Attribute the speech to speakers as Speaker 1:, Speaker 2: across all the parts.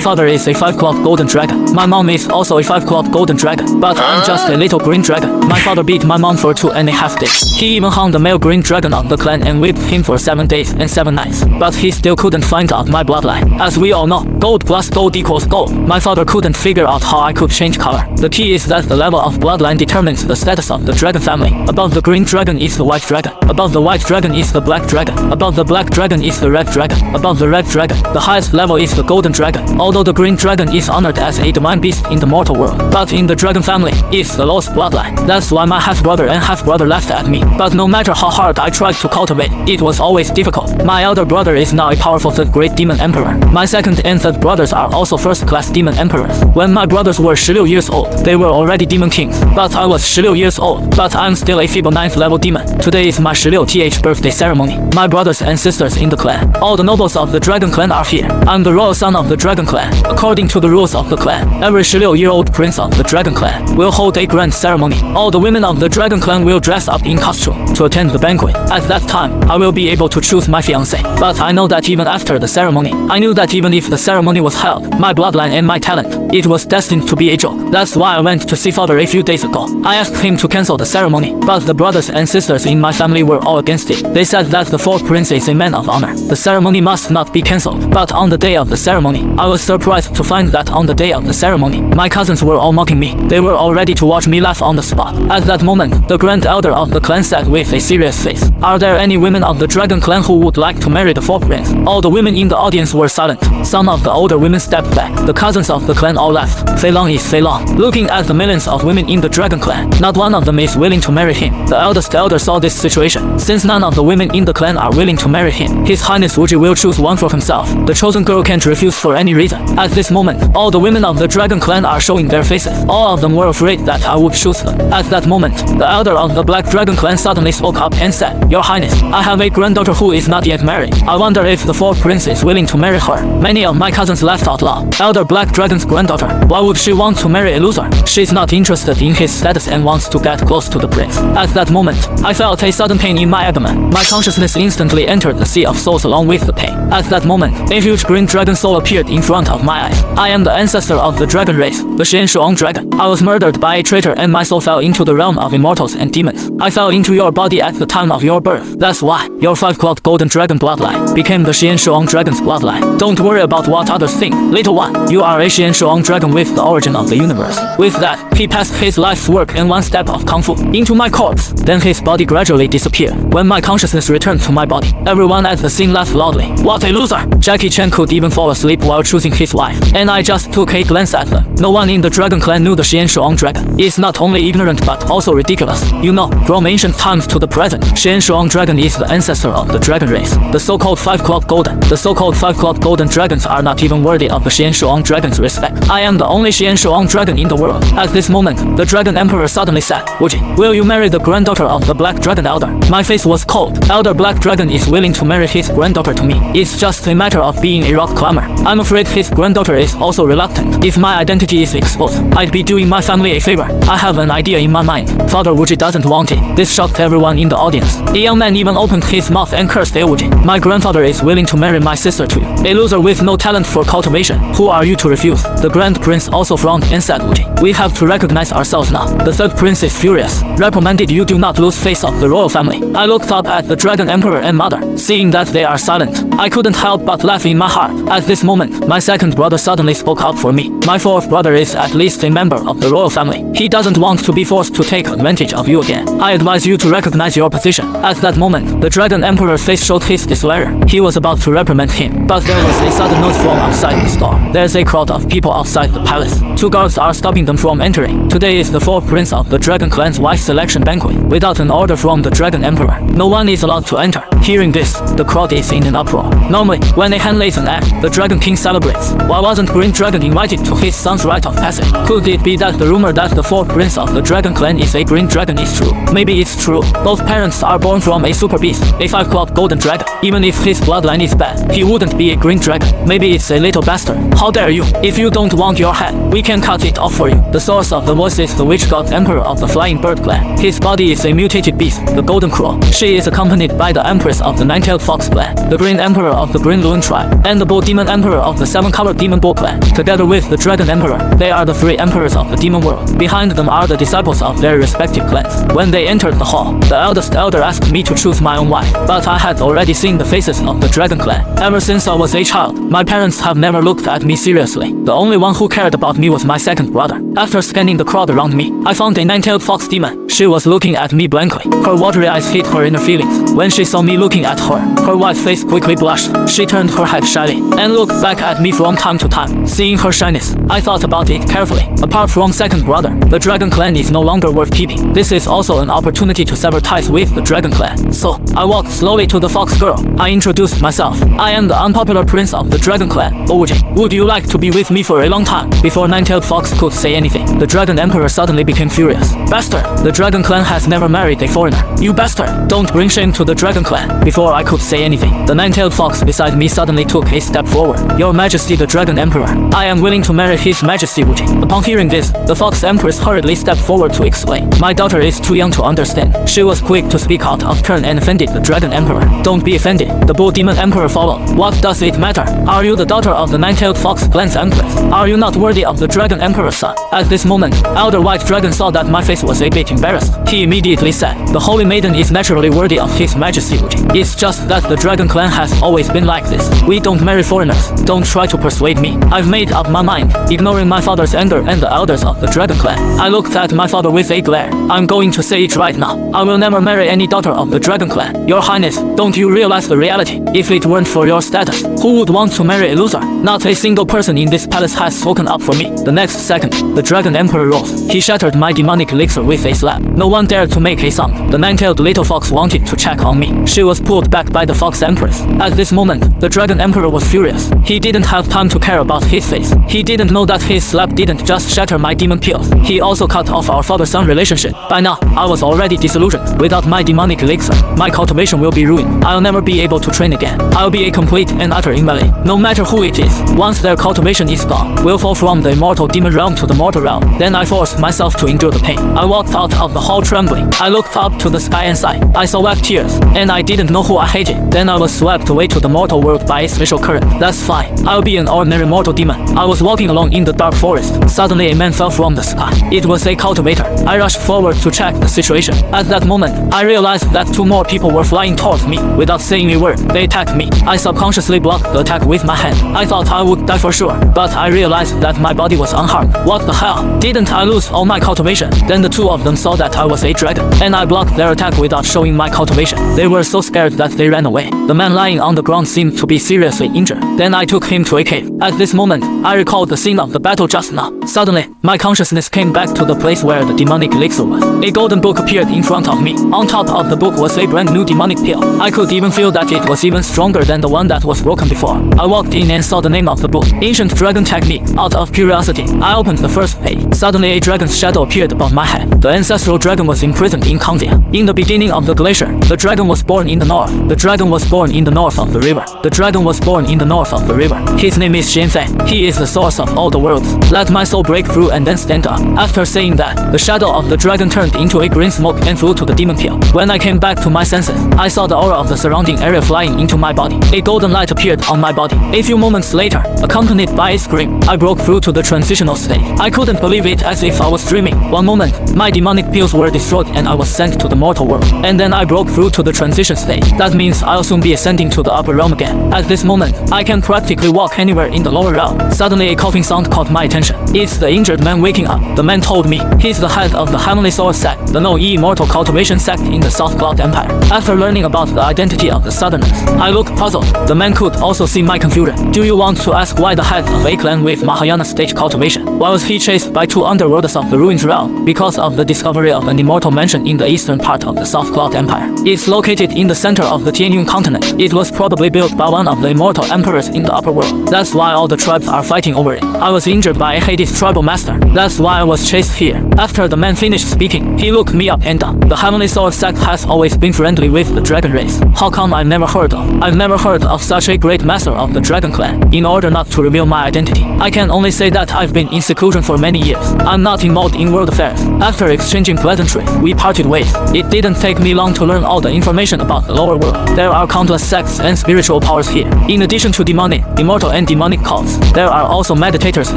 Speaker 1: father is a 5-clawed golden dragon. My mom is also a 5-clawed golden dragon, but I'm just a little green dragon. My father beat my mom for 2.5 days. He even hung the male green dragon of the clan and whipped him for 7 days and 7 nights. But he still couldn't find out my bloodline. As we all know, gold plus gold equals gold. My father couldn't figure out how I could change color. The key is that the level of bloodline determines the status of the dragon family. Above the green dragon is the white dragon. Above the white dragon is the black dragon. Above the black dragon is the red dragon. Above the red dragon, the highest level is the golden dragon. Although the green dragon is honored as a divine beast in the mortal world, but in the dragon family, it's the lowest bloodline. That's why my half-brother and half-brother laughed at me. But no matter how hard I tried to cultivate, it was always difficult. My elder brother is now a powerful third great demon emperor. My second and third brothers are also first-class demon emperors. When my brothers were 16 years old, they were already demon kings. But I was 16 years old, but I'm still a feeble 9th level demon. Today is my 16th birthday ceremony. My brothers and sisters in the clan, all the nobles of the dragon clan are here. I'm the royal son of the dragon clan. According to the rules of the clan, every 16-year-old prince of the dragon clan will hold a grand ceremony. All the women of the dragon clan will dress up in costume to attend the banquet. At that time, I will be able to choose my fiancé. But I know that even after the ceremony, I knew that even if the ceremony was held, my bloodline and my talent, it was destined to be a joke. That's why I went to see father a few days ago. I asked him to cancel the ceremony, but the brothers and sisters in my family were all against it. They said that the fourth prince is a man of honor. The ceremony must not be cancelled. But on the day of the ceremony, I was surprised to find that on the day of the ceremony, my cousins were all mocking me. They were all ready to watch me laugh on the spot. At that moment, the grand elder of the clan said with a serious face, "Are there any women of the dragon clan who would like to marry the fourth prince?" All the women in the audience were silent. Some of the older women stepped back. The cousins of the clan all laughed. Fei Long is Fei Long. Looking at the millions of women in the dragon clan, not one of them is willing to marry him. The eldest elder saw this situation. Since none of the women in the clan are willing to marry him, His Highness Wuji will choose one for himself. The chosen girl can't refuse for any reason. At this moment, all the women of the dragon clan are showing their faces. All of them were afraid that I would choose them. At that moment, the elder of the black dragon clan suddenly spoke up and said, "Your Highness, I have a granddaughter who is not yet married. I wonder if the fourth prince is willing to marry her." Many of my cousins laughed out loud. Elder black dragon's granddaughter, why would she want to marry a loser? She's not interested in his status and wants to get close to the prince. At that moment, I felt a sudden pain in my abdomen. My consciousness instantly entered the sea of souls along with the pain. At that moment, a huge green dragon soul appeared in front of my eyes. I am the ancestor of the dragon race, the Xian dragon. I was murdered by a traitor and my soul fell into the realm of immortals and demons. I fell into your body at the time of your birth. That's why your 5-clawed golden dragon bloodline became the Xian dragon's bloodline. Don't worry about what others think. Little one, you are a Xian dragon with the origin of the universe. With that, he passed his life's work and one step of kung fu into my corpse. Then his body gradually disappeared. When my consciousness returned to my body, everyone at the scene laughed loudly. What a loser! Jackie Chan could even fall asleep while choosing his wife. And I just took a glance at them. No one in the dragon clan knew the Xian dragon. It's not only ignorant but also ridiculous. You know, from ancient times to the present, Xian dragon is the ancestor of the dragon race. The so-called 5-clawed golden. The so-called 5-clawed golden dragons are not even worthy of the Xian dragon's respect. I am the only Xian dragon in the world. At this moment, the dragon emperor suddenly said, "Wuji, will you marry the granddaughter of the black dragon elder?" My face was cold. Elder black dragon is willing to marry his granddaughter to me. It's just a matter of being a rock climber. I'm afraid his granddaughter is also reluctant. If my identity is exposed, I'd be doing my family a favor. I have an idea in my mind. Father Wuji doesn't want it. This shocked everyone in the audience. A young man even opened his mouth and cursed Wuji. My grandfather is willing to marry my sister to you. A loser with no talent for cultivation. Who are you to refuse? The grand prince also frowned and said, "Wuji, we have to recognize ourselves now." The third prince is furious. Reprimanded, "You do not lose face of the royal family." I looked up at the dragon emperor and mother. Seeing that they are silent, I couldn't help but laugh in my heart. At this moment, my second brother suddenly spoke up for me. My fourth brother is at least a member of the royal family. He doesn't want to be forced to take advantage of you again. I advise you to recognize your position. At that moment, the dragon emperor's face showed his displeasure. He was about to reprimand him, but there was a sudden noise from outside the store. There's a crowd of people outside the palace. 2 guards are stopping them from entering. Today is the fourth prince of the dragon clan's wife selection banquet. Without an order from the dragon emperor, no one is allowed to enter. Hearing this, the crowd is in an uproar. Normally, when a hen lays an egg, the dragon king celebrates. Why wasn't Green Dragon invited to his son's rite of passage? Could it be that the rumor that the fourth prince of the dragon clan is a green dragon is true? Maybe it's true. Both parents are born from a super beast, a 5-clawed golden dragon. Even if his bloodline is bad, he wouldn't be a green dragon. Maybe it's a little bastard. How dare you? If you don't want your head, we can cut it off for you. The source of the voice is the witch god emperor of the flying bird clan. His body is a mutated beast, the golden crow. She is accompanied by the empress of the nine-tailed fox clan, the green emperor of the green loon tribe, and the bull demon emperor of the 7 uncovered Demon Bull clan. Together with the Dragon Emperor, they are the 3 emperors of the demon world. Behind them are the disciples of their respective clans. When they entered the hall, the eldest elder asked me to choose my own wife, but I had already seen the faces of the Dragon clan. Ever since I was a child, my parents have never looked at me seriously. The only one who cared about me was my second brother. After scanning the crowd around me, I found a 9-tailed fox demon. She was looking at me blankly. Her watery eyes hid her inner feelings. When she saw me looking at her, her white face quickly blushed. She turned her head shyly and looked back at me from time to time. Seeing her shyness, I thought about it carefully. Apart from second brother, the Dragon clan is no longer worth keeping. This is also an opportunity to sever ties with the Dragon clan. So, I walked slowly to the fox girl. I introduced myself. I am the unpopular prince of the Dragon clan, Ojin. Would you like to be with me for a long time? Before 9-tailed fox could say anything, the Dragon Emperor suddenly became furious. Bastard! The Dragon clan has never married a foreigner. You bastard! Don't bring shame to the Dragon clan. Before I could say anything, the 9-tailed fox beside me suddenly took a step forward. Your Majesty the Dragon Emperor, I am willing to marry His Majesty Ojin. Upon hearing this, the fox empress hurriedly stepped forward to explain. My daughter is too young to understand. She was quick to speak out of turn and offended the Dragon Emperor. Don't be offended. The Bull Demon Emperor followed. What does it matter? Are you the daughter of the 9-tailed fox clan's empress? Are you not worthy of the Dragon Emperor's son? At this moment, Elder White Dragon saw that my face was a bit embarrassed. He immediately said, the Holy Maiden is naturally worthy of His Majesty Ojin. It's just that the Dragon clan has always been like this. We don't marry foreigners. Don't try to persuade me. I've made up my mind. Ignoring my father's anger and the elders of the Dragon clan, I looked at my father with a glare. I'm going to say it right now. I will never marry any daughter of the Dragon clan. Your Highness, don't you realize the reality? If it weren't for your status, who would want to marry a loser? Not a single person in this palace has spoken up for me. The next second, the Dragon Emperor rose. He shattered my demonic elixir with a slap. No one dared to make a sound. The 9-tailed little fox wanted to check on me. She was pulled back by the fox empress. At this moment, the Dragon Emperor was furious. He didn't have time to care about his face. He didn't know that his slap didn't just shatter my demon pills. He also cut off our father-son relationship. By now, I was already disillusioned. Without my demonic elixir, my cultivation will be ruined. I'll never be able to train again. I'll be a complete and utter invalid. No matter who it is, once their cultivation is gone, we'll fall from the immortal demon realm to the mortal realm. Then I forced myself to endure the pain. I walked out of the hall trembling. I looked up to the sky and sighed. I saw wet tears, and I didn't know who I hated. Then I was swept away to the mortal world by a special current. That's fine. I'll be an ordinary mortal demon. I was walking along in the dark forest. Suddenly a man fell from the sky. It was a cultivator. I rushed forward to check the situation. At that moment, I realized that 2 more people were flying towards me. Without saying a word, they attacked me. I subconsciously blocked the attack with my hand. I thought I would die for sure, but I realized that my body was unharmed. What the hell? Didn't I lose all my cultivation? Then the 2 of them saw that I was a dragon, and I blocked their attack without showing my cultivation. They were so scared that they ran away. The man lying on the ground seemed to be seriously injured. Then I took him to a cave. At this moment, I recalled the scene of the battle just now. Suddenly, my consciousness came back to the place where the demonic elixir was. A golden book appeared in front of me. On top of the book was a brand new demonic pill. I could even feel that it was even stronger than the one that was broken before. I walked in and saw the name of the book, Ancient Dragon Technique. Out of curiosity, I opened the first page. Suddenly a dragon's shadow appeared above my head. The ancestral dragon was imprisoned in Kandia. In the beginning of the glacier, the dragon was born in the north. The dragon was born in the north of the river. The dragon was born in the north of the river. His name is Shenfei. He is the source of all the worlds. Let my soul break through and then stand up. After saying that, the shadow of the dragon turned into a green smoke and flew to the demon pill. When I came back to my senses, I saw the aura of the surrounding area flying into my body. A golden light appeared on my body. A few moments later, accompanied by a scream, I broke through to the transitional state. I couldn't believe it, as if I was dreaming. One moment, my demonic pills were destroyed and I was sent to the mortal world. And then I broke through to the transition state. That means I'll soon be ascending to the upper realm again. At this moment, I can practically walk anywhere in the lower realm. Suddenly a coughing sound caught my attention. It's the injured man waking up. The man told me he's the head of the Heavenly Sword sect, the no immortal cultivation sect in the South Cloud Empire. After learning about the identity of the Southerners, I looked puzzled. The man could also see my confusion. Do you want to ask why the head of a clan with Mahayana stage cultivation? Why was he chased by 2 underworlders of the ruined realm? Because of the discovery of an immortal mansion in the eastern part of the South Cloud Empire. It's located in the center of the Tianyun continent. It was probably built by one of the immortal emperors in the upper world. That's why all the tribes are fighting over it. I was injured by a Hades tribal master. That's why I was chased here. After the man finished speaking, he looked me up and down. The Heavenly Sword sect has always been friendly with the dragon race. How come I've never heard of such a great master of the dragon clan? In order not to reveal my identity, I can only say that I've been in seclusion for many years. I'm not involved in world affairs. After exchanging pleasantries, we parted ways. It didn't take me long to learn all the information about the lower world. There are countless sects and spiritual powers here. In addition to demonic, immortal and demonic cults. There are also meditators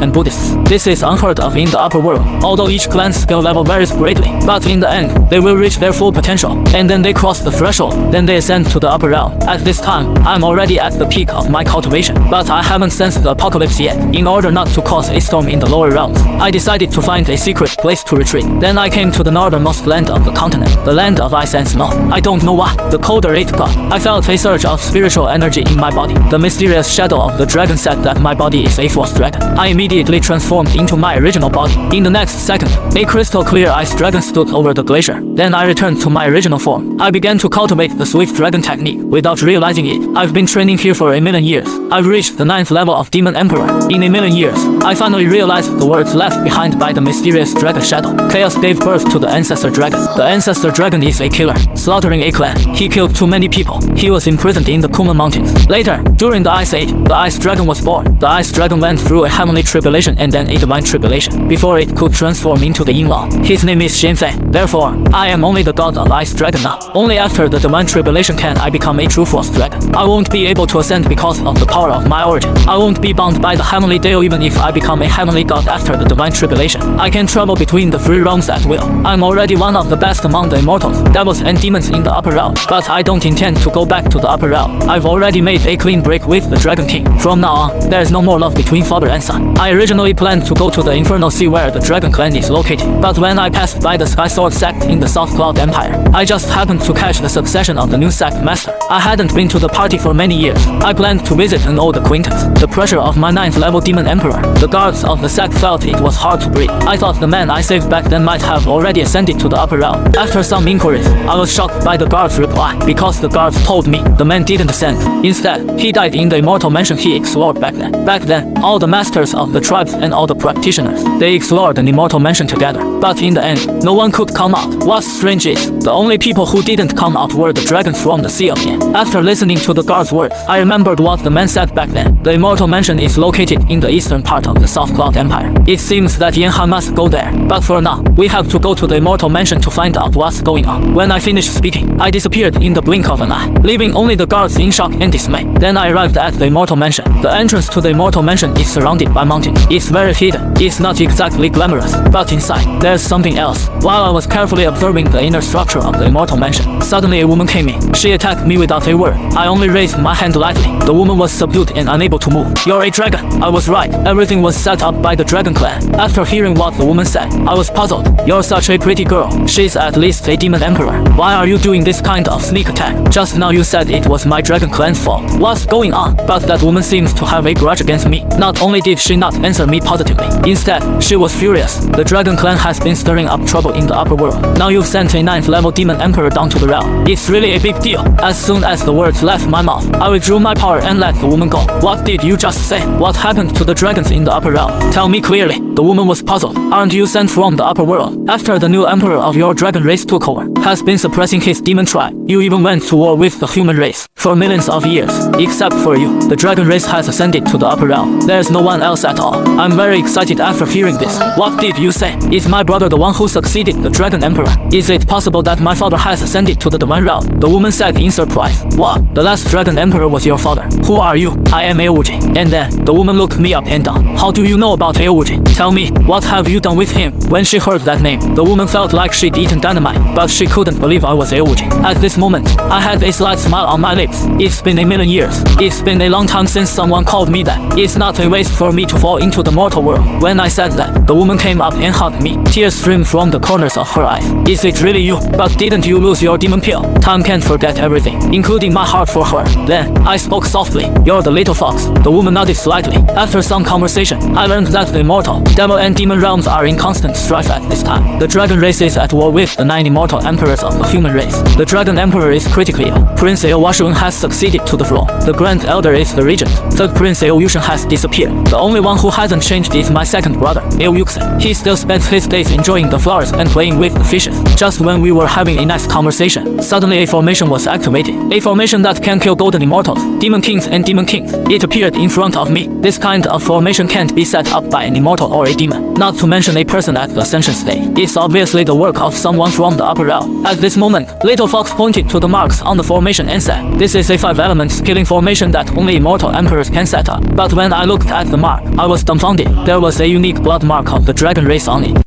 Speaker 1: and Buddhists. This is unheard of in the upper world, although each clan's skill level varies greatly. But in the end, they will reach their full potential, and then they cross the threshold, then they ascend to the upper realm. At this time, I'm already at the peak of my cultivation, but I haven't sensed the apocalypse yet. In order not to cause a storm in the lower realms, I decided to find a secret place to retreat. Then I came to the northernmost land of the continent, the land of ice and snow. I don't know why. The colder it got, I felt a surge of spiritual energy in my body. The mysterious shadow of the dragon said that my body is a false dragon. I immediately transformed into my original body. In the next second, a crystal clear ice dragon stood over the glacier. Then I returned to my original form. I began to cultivate the swift dragon technique. Without realizing it, I've been training here for a million years. I've reached the 9th level of Demon Emperor. In a million years, I finally realized the words left behind by the mysterious dragon shadow. Chaos gave birth to the ancestor dragon. The ancestor dragon is a killer, slaughtering a clan. He killed too many people. He was imprisoned in the Kuma Mountains. Later, during the Ice Age, the Ice Dragon was born. The Ice Dragon went through a heavenly tribulation and then a divine tribulation before it could transform into the Yin-Law. His name is Shenfei. Therefore, I am only the god of Ice Dragon now. Only after the divine tribulation can I become a true force dragon. I won't be able to ascend because of the power of my origin. I won't be bound by the heavenly Dao even if I become a heavenly god after the divine tribulation. I can travel between the 3 realms at will. I'm already one of the best among the immortals, devils and demons in the upper realm, but I don't intend to go back to the upper realm. I've already made a clean break with the Dragon King. From now on, there's no more love between father and son. I originally planned to go to the Infernal Sea where the Dragon Clan is located, but when I passed by the Sky Sword sect in the South Cloud Empire, I just happened to catch the succession of the new sect master. I hadn't been to the party for many years. I planned to visit an old acquaintance. The pressure of my 9th level Demon Emperor. The guards of the sect felt it was hard to breathe. I thought the man I saved back then might have already ascended to the upper realm. After some inquiries, I was shocked by the guard's reply, because the guards told me the man didn't ascend. Instead, he died in the immortal mansion he explored back then. Back then, all the masters of the tribes and all the practitioners, they explored an immortal mansion together. But in the end, no one could come out. What's strange is, the only people who didn't come out were the dragons from the Sea of Yin. After listening to the guard's words, I remembered what the man said back then. The immortal mansion is located in the eastern part of the South Cloud Empire. It seems that Yanhan must go there. But for now, we have to go to the immortal mansion to find out what's going on. When I finished speaking, I disappeared in the blink of an eye, leaving only the guards in shock and dismay. Then I arrived at the immortal mansion. The entrance to the immortal mansion is surrounded by mountains. It's very hidden. It's not exactly glamorous, but inside, there's something else. While I was carefully observing the inner structure of the immortal mansion, suddenly a woman came in. She attacked me without a word. I only raised my hand lightly. The woman was subdued and unable to move. You're a dragon. I was right. Everything was set up by the Dragon Clan. After hearing what the woman said, I was puzzled. You're such a pretty girl. She's at least a demon emperor. Why are you doing this kind of sneak attack? Just now you said it was my Dragon Clan's fault. What's going on? But that woman seems to have a grudge against me. Not only did she not answer me positively, instead, she was furious. The Dragon Clan has been stirring up trouble in the upper world. Now you've sent a 9th level demon emperor down to the realm. It's really a big deal. As soon as the words left my mouth, I withdrew my power and let the woman go. What did you just say? What happened to the dragons in the upper realm? Tell me clearly. The woman was puzzled. Aren't you sent from the upper world? After the new emperor of your dragon race took over, has been suppressing his demon tribe, you even went to war with the human race for millions of years. Except for you, the dragon race has ascended to the upper realm. There's no one else at all. I'm very excited after hearing this. What did you say? Is my brother the one who succeeded the dragon emperor? Is it possible that my father has ascended to the divine realm? The woman said in surprise. What? The last dragon emperor was your father. Who are you? I am Eowuji. And then, the woman looked me up and down. How do you know about Eowuji? Tell me, what have you done with him? When she heard that name, the woman felt like she'd eaten dynamite, but she couldn't believe I was Eowuji. At this moment, I had a slight smile on my lips. It's been a million years. It's been a long time since someone called me that. It's not a waste for me to fall into the mortal world. When I said that, the woman came up and hugged me. Tears streamed from the corners of her eyes. Is it really you? But didn't you lose your demon pill? Time can't forget everything, including my heart for her. Then, I spoke softly. You're the little fox. The woman nodded slightly. After some conversation, I learned that the immortal, devil and demon realms are in constant strife at this time. The dragon race is at war with the 9 immortal emperors of the human race. The dragon emperor is critically ill. Prince Eowashun has succeeded to the throne. The grand elder is the regent. Third Prince Eoyushan has disappeared. The only one who hasn't changed is my second brother, Eoyuksen. He still spends his days enjoying the flowers and playing with the fishes. Just when we were having a nice conversation, suddenly a formation was activated. A formation that can kill golden immortals, demon kings and demon kings. It appeared in front of me. This kind of formation can't be set up by an immortal or a demon, not to mention a person at the ascension stage. It's obviously the work of someone from the upper realm. At this moment, Little Fox pointed to the marks on the formation and said, "This is a 5 elements killing formation that only immortal emperors can set up. But when I looked at the mark, I was dumbfounded. There was a unique blood mark of the dragon race on it.